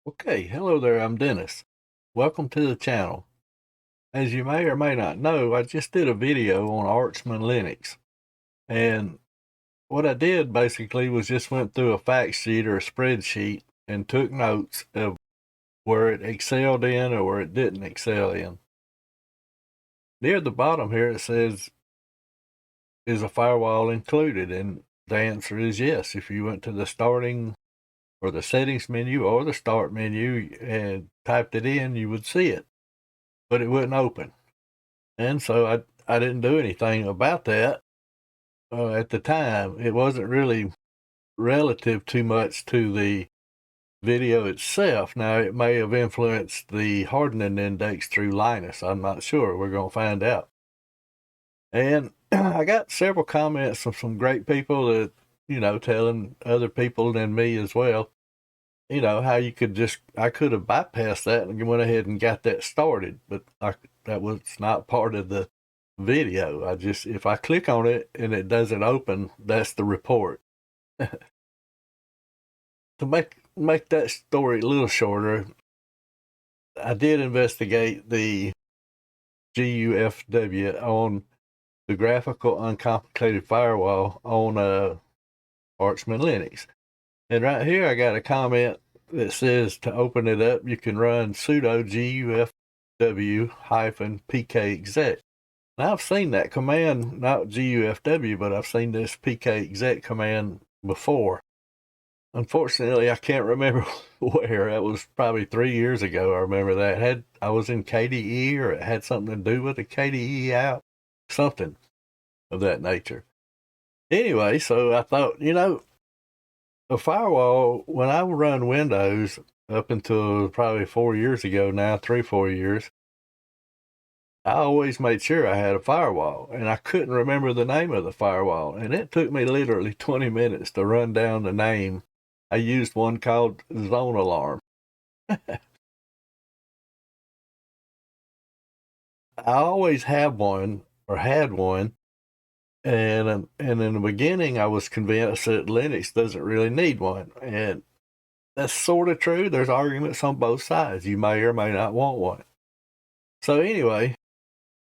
Okay, hello there, I'm Dennis. Welcome to the channel. As you may or may not know, I just did a video on Archman Linux. And what I did basically was just went through a fact sheet or a spreadsheet and took notes of where it excelled in or where it didn't excel in. Near the bottom here it says, is a firewall included? And the answer is yes. If you went to the starting or the settings menu or the start menu and typed it in, you would see it, but it wouldn't open. And so I didn't do anything about that at the time. It wasn't really relative too much to the video itself. Now, it may have influenced the hardening index through Lynis. I'm not sure. We're going to find out. And I got several comments from some great people that, telling other people than me as well, how you could I could have bypassed that and went ahead and got that started, but that was not part of the video. If I click on it and it doesn't open, that's the report. To make that story a little shorter, I did investigate the GUFW on the graphical uncomplicated firewall on Archman Linux. And right here I got a comment that says to open it up, you can run sudo GUFW -pkexec. Now, I've seen that command, not GUFW, but I've seen this pkexec command before. Unfortunately, I can't remember where. That was probably 3 years ago. I remember that. I was in KDE, or it had something to do with the KDE out, something of that nature. Anyway, so I thought, a firewall, when I run Windows up until probably 4 years ago now, 3-4 years, I always made sure I had a firewall, and I couldn't remember the name of the firewall. And it took me literally 20 minutes to run down the name. I used one called Zone Alarm. I always have one or had one. And in the beginning, I was convinced that Linux doesn't really need one. And that's sort of true. There's arguments on both sides. You may or may not want one. So anyway,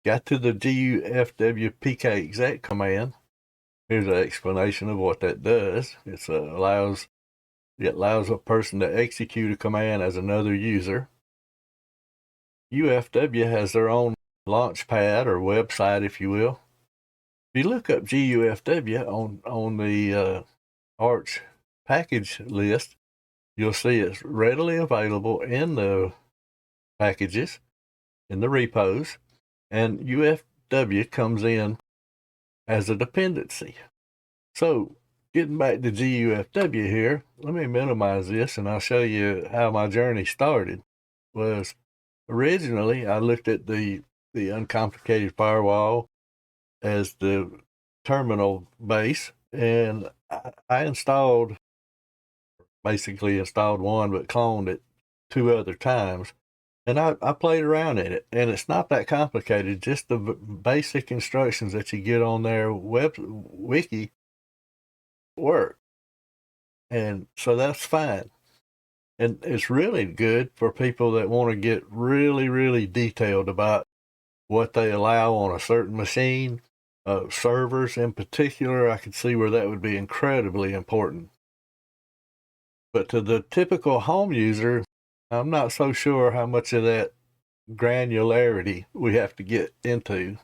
got to the GUFW pkexec command. Here's an explanation of what that does. It allows a person to execute a command as another user. UFW has their own launch pad or website, if you will. If you look up GUFW on the Arch package list, you'll see it's readily available in the packages, in the repos, and UFW comes in as a dependency. So, getting back to GUFW here, let me minimize this and I'll show you how my journey started. Was originally I looked at the uncomplicated firewall as the terminal base, and I basically installed one, but cloned it 2 other times. And I played around in it, and it's not that complicated. Just the basic instructions that you get on their wiki work. And so that's fine. And it's really good for people that want to get really, really detailed about what they allow on a certain machine. Servers in particular, I could see where that would be incredibly important. But to the typical home user, I'm not so sure how much of that granularity we have to get into.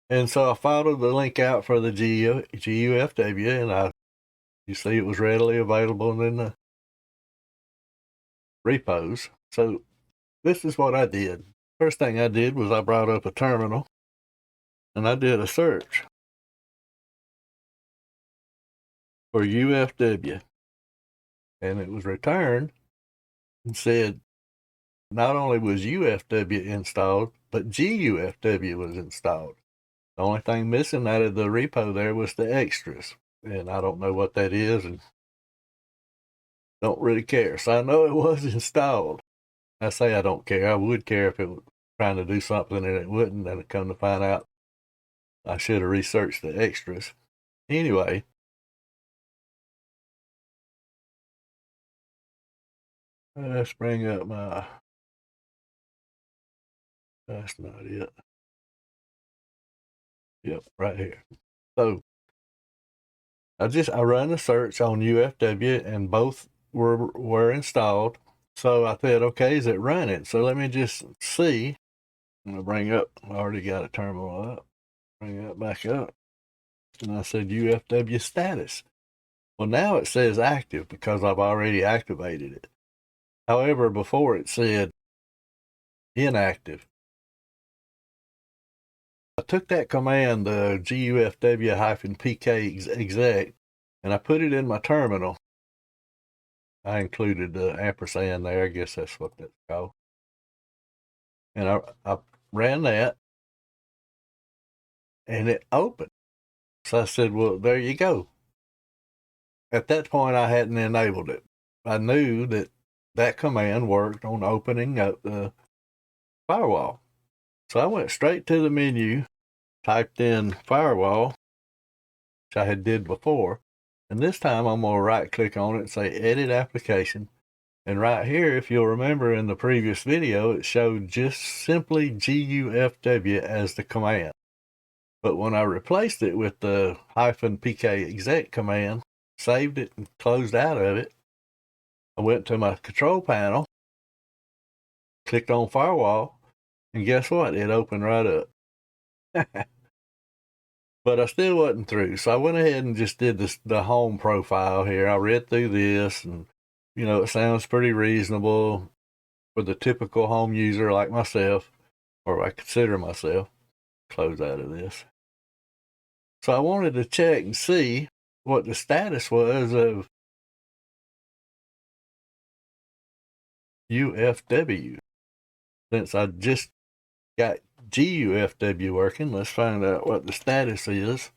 And so I followed the link out for the GUFW, and you see it was readily available in the repos. So this is what I did. First thing I did was I brought up a terminal and I did a search for UFW, and it was returned and said not only was UFW installed, but GUFW was installed. The only thing missing out of the repo there was the extras, and I don't know what that is and don't really care. So I know it was installed. I say I don't care. I would care if it was trying to do something and it wouldn't, and it come to find out I should have researched the extras. Anyway, Let's bring up my, that's not it. Yep, right here. So I run a search on UFW and both were installed. So I said, okay, is it running? So let me just see. I'm gonna bring up, I already got a terminal up. Bring that back up. And I said UFW status. Well, now it says active because I've already activated it. However, before it said inactive. I took that command, the GUFW-pkexec, and I put it in my terminal. I included the ampersand there. I guess that's what that's called. And I ran that, and it opened. So I said, well, there you go. At that point, I hadn't enabled it. I knew that that command worked on opening up the firewall. So I went straight to the menu, typed in firewall, which I had did before. And this time I'm going to right click on it and say edit application. And right here, if you'll remember in the previous video, it showed just simply GUFW as the command. But when I replaced it with the -pkexec command, saved it and closed out of it, I went to my control panel, clicked on firewall, and guess what? It opened right up. But I still wasn't through. So I went ahead and just did the home profile here. I read through this and, it sounds pretty reasonable for the typical home user like myself, or I consider myself. Close out of this. So I wanted to check and see what the status was of UFW. Since I just got GUFW working, let's find out what the status is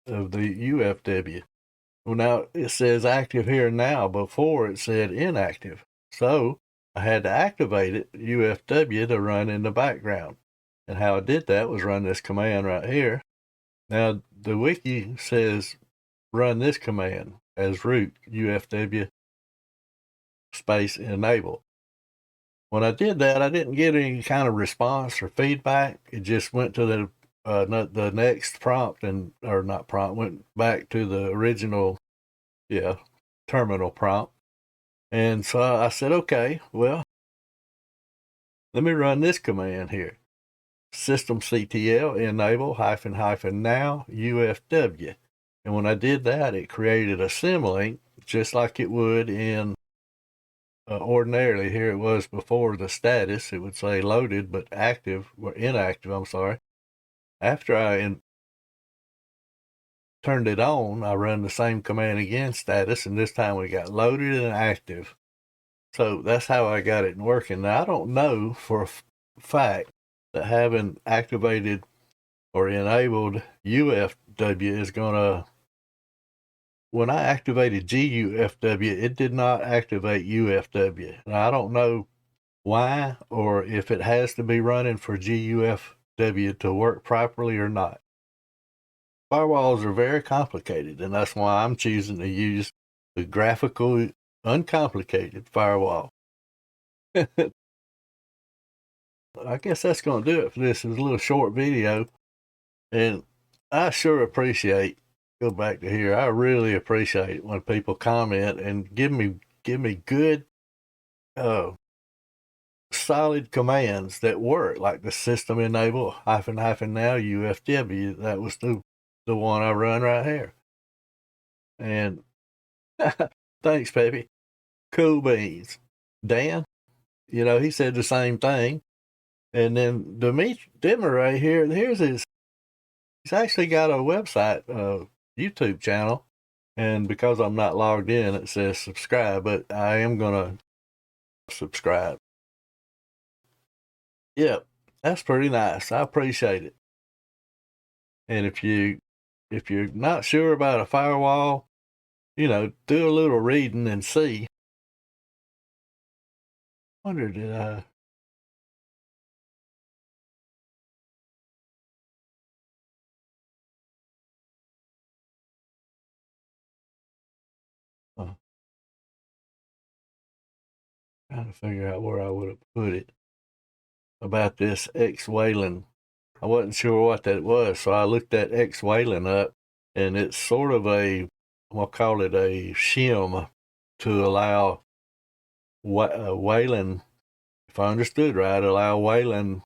of the UFW. Well, now it says active here now. Before it said inactive. So I had to activate it, UFW, to run in the background. And how I did that was run this command right here. Now the wiki says run this command as root UFW space enable. When I did that, I didn't get any kind of response or feedback. It just went to the next prompt or not prompt, went back to the original, terminal prompt. And so I said, okay, well, let me run this command here. Systemctl enable --now UFW. And when I did that, it created a symlink just like it would in ordinarily. Here it was before the status. It would say loaded, but active, or inactive, I'm sorry. After I turned it on, I run the same command again, status, and this time we got loaded and active. So that's how I got it working. Now, I don't know for a fact that having activated or enabled UFW is going to, when I activated GUFW, it did not activate UFW. Now, I don't know why or if it has to be running for GUFW to work properly or not. Firewalls are very complicated, and that's why I'm choosing to use the graphical, uncomplicated firewall. I guess that's going to do it for this. It's a little short video, and I sure appreciate, go back to here, I really appreciate it when people comment and give me good, solid commands that work, like the system enable --now UFW. That was the one I run right here. And thanks, Peppy. Cool beans. Dan, he said the same thing. And then Dimitri right here, he's actually got a website, YouTube channel. And because I'm not logged in, it says subscribe, but I am going to subscribe. Yep, that's pretty nice. I appreciate it. And if you're not sure about a firewall, do a little reading and see. Wonder did I? Trying to figure out where I would have put it about this X Wayland. I wasn't sure what that was, so I looked that X Wayland up, and it's sort of I'm gonna call it a shim to allow Wayland, if I understood right, allow Wayland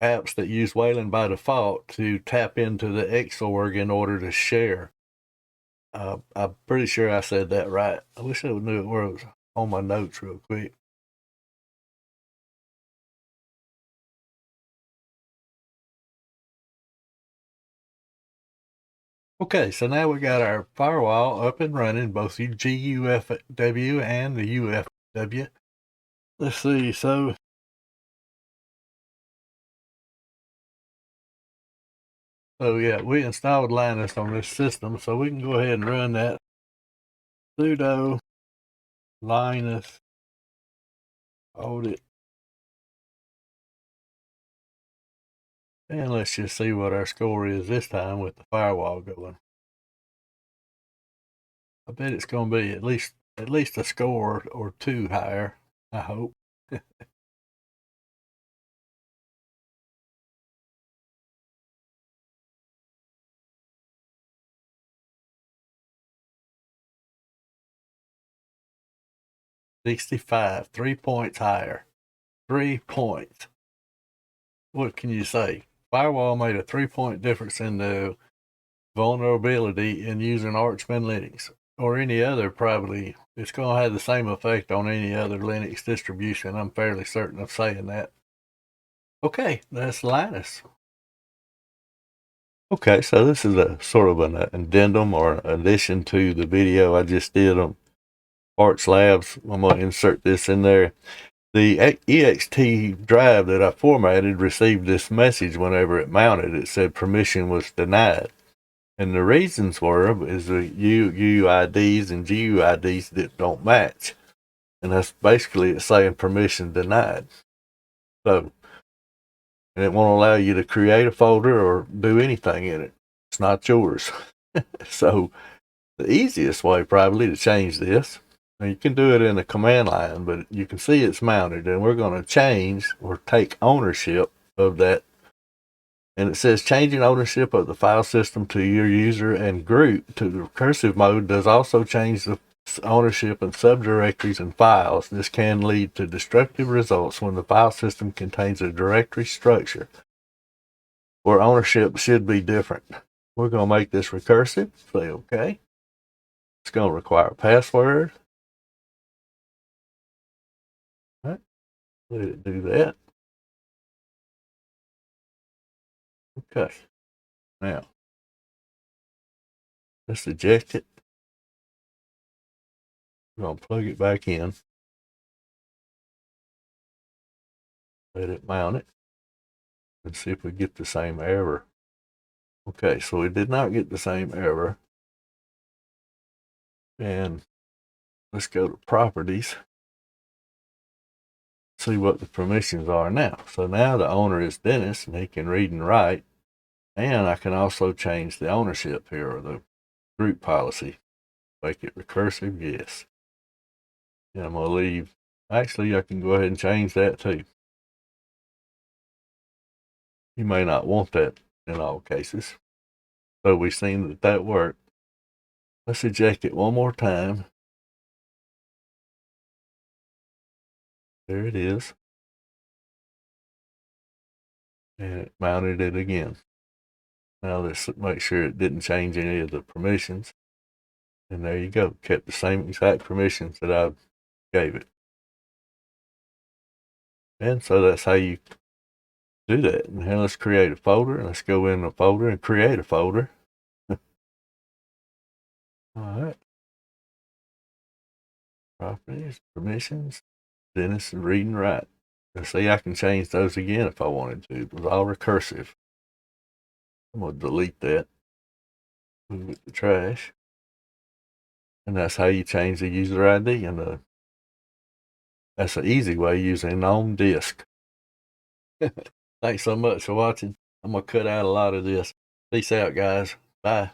apps that use Wayland by default to tap into the Xorg in order to share. I'm pretty sure I said that right. I wish I knew where it was on my notes real quick. Okay, so now we got our firewall up and running, both the GUFW and the UFW. Let's see, so yeah, we installed Lynis on this system, so we can go ahead and run that sudo Lynis audit. And let's just see what our score is this time with the firewall going. I bet it's going to be at least a score or two higher, I hope. 65, 3 points higher. 3 points. What can you say? Firewall made a 3-point difference in the vulnerability in using Archman Linux or any other privately. It's going to have the same effect on any other Linux distribution. I'm fairly certain of saying that. Okay, that's Lynis. Okay, so this is a sort of an addendum or addition to the video I just did on Arch Labs. I'm going to insert this in there. The ext drive that I formatted received this message whenever it mounted. It said permission was denied. And the reasons is the UIDs and GUIDs that don't match. And that's basically it saying permission denied. So, and it won't allow you to create a folder or do anything in it. It's not yours. So the easiest way probably to change this, now you can do it in a command line, but you can see it's mounted, and we're going to change or take ownership of that. And it says changing ownership of the file system to your user and group to the recursive mode does also change the ownership and subdirectories and files. This can lead to destructive results when the file system contains a directory structure where ownership should be different. We're going to make this recursive. Say okay. It's going to require a password. All right. Let it do that. Okay. Now, let's eject it. We're going to plug it back in. Let it mount it. And see if we get the same error. Okay, so we did not get the same error. And let's go to properties. See what the permissions are now. So now the owner is Dennis and he can read and write. And I can also change the ownership here or the group policy. Make it recursive, yes. And I'm going to leave. Actually, I can go ahead and change that too. You may not want that in all cases. So we've seen that worked. Let's eject it one more time. There it is. And it mounted it again. Now let's make sure it didn't change any of the permissions. And there you go. Kept the same exact permissions that I gave it. And so that's how you do that. And now let's create a folder. And let's go in the folder and create a folder. All right. Properties, permissions. Dennis and read and write. Let's see, I can change those again if I wanted to. It was all recursive. I'm going to delete that. Move it to trash. And that's how you change the user ID. And that's an easy way using on disk. Thanks so much for watching. I'm going to cut out a lot of this. Peace out, guys. Bye.